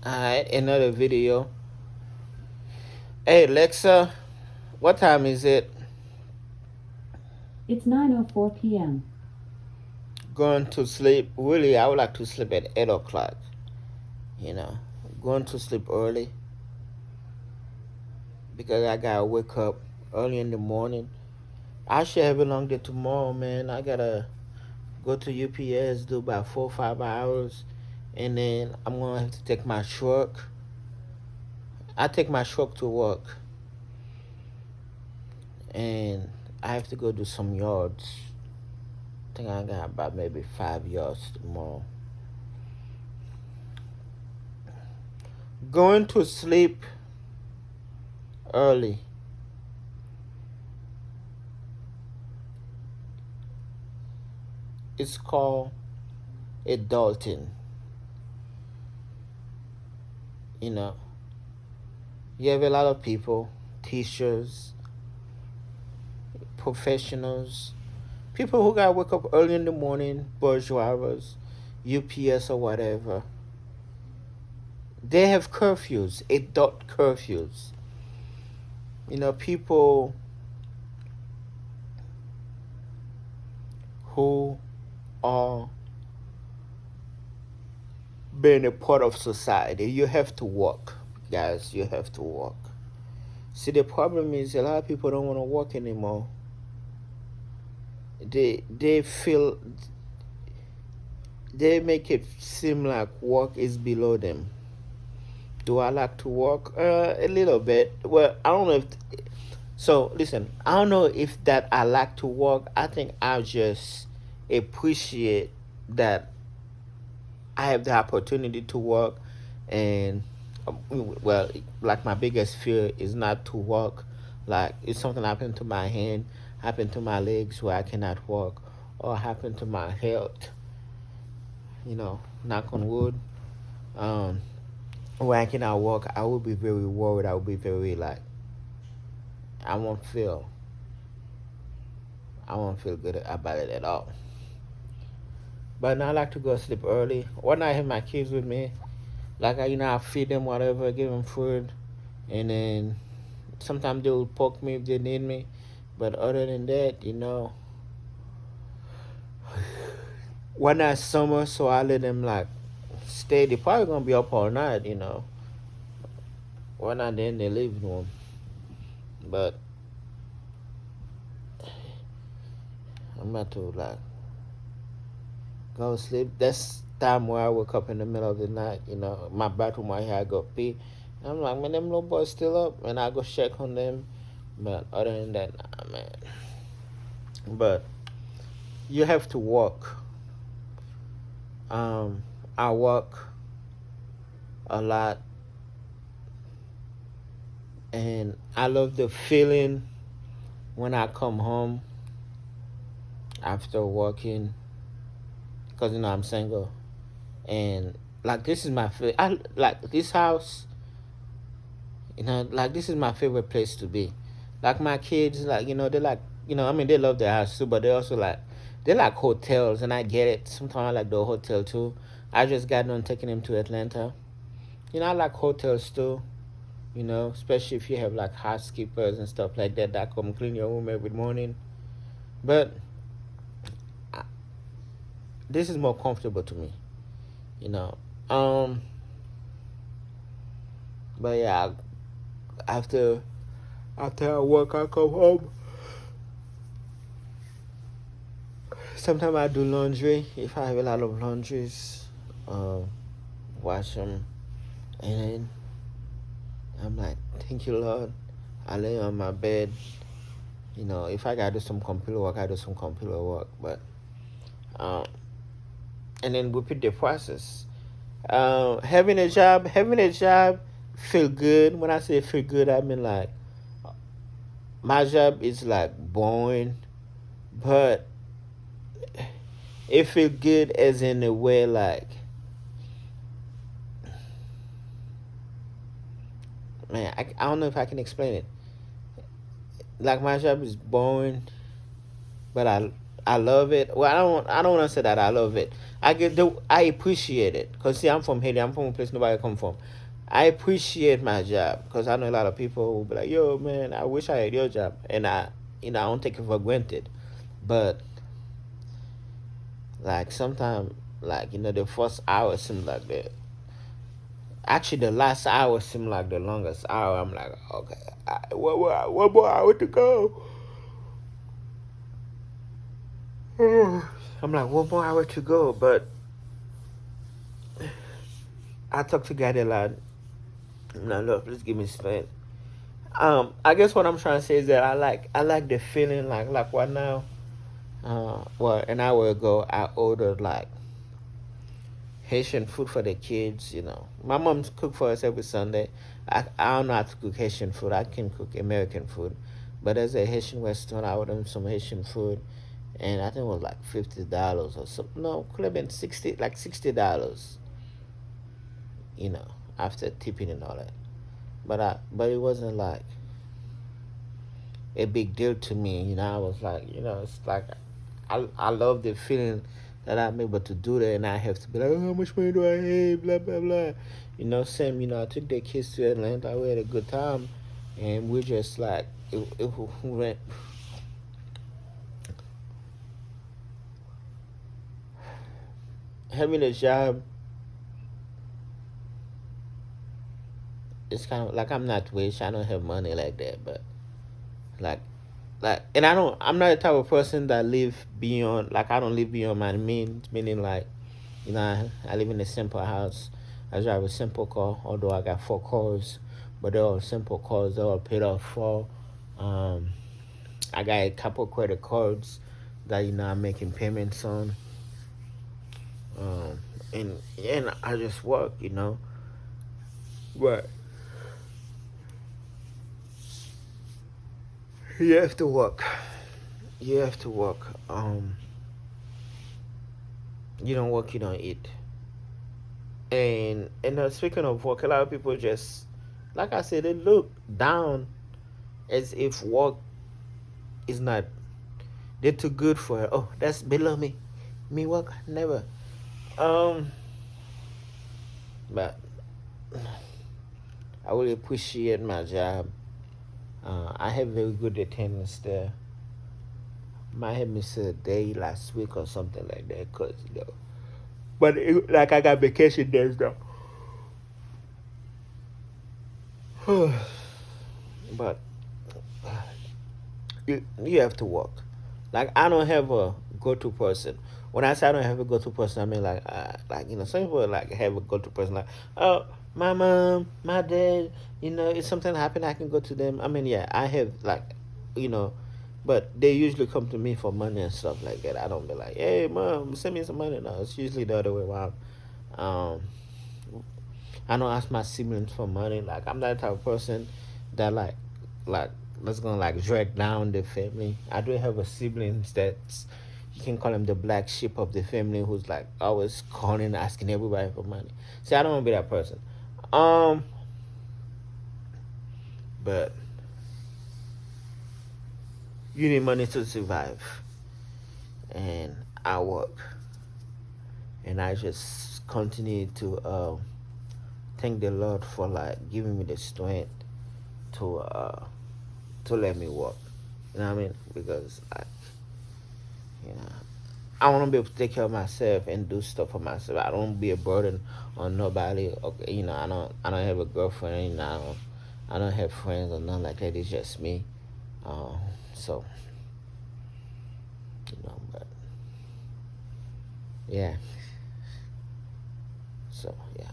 Alright, another video. Hey Alexa, what time is it? It's 9:04 p.m. Going to sleep. Really, I would like to sleep at 8 o'clock. You know, going to sleep early because I gotta wake up early in the morning. I should have a long day tomorrow, man. I gotta go to UPS, do about 4 or 5 hours, and then I'm gonna have to take my truck. I take my truck to work, and I have to go do some yards. I think I got about maybe 5 yards tomorrow. Going to sleep early. It's called adulting. You know, you have a lot of people, teachers, professionals, people who gotta wake up early in the morning, bus drivers, UPS or whatever. They have curfews, adult curfews. People who are being a part of society. You have to work, guys. You have to work. See, the problem is a lot of people don't want to work anymore. They feel they make it seem like work is below them. Do I like to work? A little bit. Well, I don't know if. So listen, I don't know if that I like to work. I think I just appreciate that I have the opportunity to work, and well, like my biggest fear is not to work. Like if something happened to my hand, happened to my legs where I cannot walk, or happened to my health. Knock on wood. Um, where I cannot walk, I will be very worried. I will be very like I won't feel. I won't feel good about it at all. But now I like to go sleep early. When I have my kids with me, like I feed them whatever, give them food, and then sometimes they will poke me if they need me. But other than that, when it's summer, so I let them like stay. They probably gonna be up all night. When not, then they living room. But I'm about to like go sleep. That's time where I wake up in the middle of the night. My bathroom right here, I go pee. And I'm like, man, them little boys still up, and I go check on them. But other than that, nah, man. But you have to work. Um, I work a lot, and I love the feeling when I come home after working, cause I'm single, and like this is my I like this house. Like this is my favorite place to be. Like my kids, like they like I mean they love their house too, but they also they like hotels, and I get it. Sometimes I like the hotel too. I just got done taking them to Atlanta. I like hotels too. Especially if you have like housekeepers and stuff like that come clean your room every morning. But I, this is more comfortable to me, you know. Um, but yeah, after after I work, I come home. Sometimes I do laundry if I have a lot of laundries. Um, Wash them, and then I'm like, thank you, Lord. I lay on my bed. If I gotta do some computer work, I do some computer work. But um, and then repeat the process. Having a job feel good. When I say feel good, I mean like my job is like boring, but it feel good as in a way like, man, I don't know if I can explain it. Like my job is boring, but I love it. Well, I don't want to say that I love it. I appreciate it because see, I'm from Haiti. I'm from a place nobody come from. I appreciate my job because I know a lot of people will be like, "Yo, man, I wish I had your job," and I don't take it for granted. But like sometimes, like the first hour seems like the last hour seemed like the longest hour. I'm like, okay, one more hour to go. I'm like, one more hour to go, but I talk to God a lot. I'm like, look, please give me space. I guess what I'm trying to say is that I like the feeling like right now. Well, an hour ago I ordered like Haitian food for the kids. My mom cook for us every Sunday. I don't know how to cook Haitian food. I can cook American food, but there's a Haitian restaurant. I ordered some Haitian food, and I think it was like $50 or something. No, could have been 60, like $60. You know, after tipping and all that. But it wasn't like a big deal to me. I was like, it's like I love the feeling that I'm able to do that, and I have to be like, oh, how much money do I have? Blah blah blah. Same. I took the kids to Atlanta. We had a good time, and we just like we went. Having a job, it's kind of like I'm not rich. I don't have money like that, but like and I'm not the type of person that live beyond, like I don't live beyond my means, meaning like I live in a simple house. I drive a simple car, although I got four cars, but they're all simple cars. They're all paid off for. um I got a couple credit cards that I'm making payments on. um and I just work. But you have to work. You have to work. You don't work, you don't eat. And speaking of work, a lot of people just, like I said, they look down as if work is not. They're too good for it. Oh, that's below me. Me work never. Um, but I really appreciate my job. I have very good attendance there. Might have missed a day last week or something like that, But like I got vacation days though. But you have to work. Like I don't have a go-to person. When I say I don't have a go-to person, I mean some people like have a go-to person. Like, oh, my mom, my dad. If something happened, I can go to them. I mean, yeah, I have you know, but they usually come to me for money and stuff like that. I don't be like, hey, mom, send me some money. No, it's usually the other way around. Um, I don't ask my siblings for money. Like I'm not the type of person that like that's gonna like drag down the family. I do have a siblings that's, you can call him the black sheep of the family, who's like always calling, asking everybody for money. See, I don't want to be that person. Um, but you need money to survive, and I work, and I just continue to thank the Lord for like giving me the strength to let me work. You know what I mean? Because you know, I want to be able to take care of myself and do stuff for myself. I don't want to be a burden on nobody. Okay, I don't have a girlfriend. I don't have friends or nothing like that. It's just me. So but yeah. So yeah.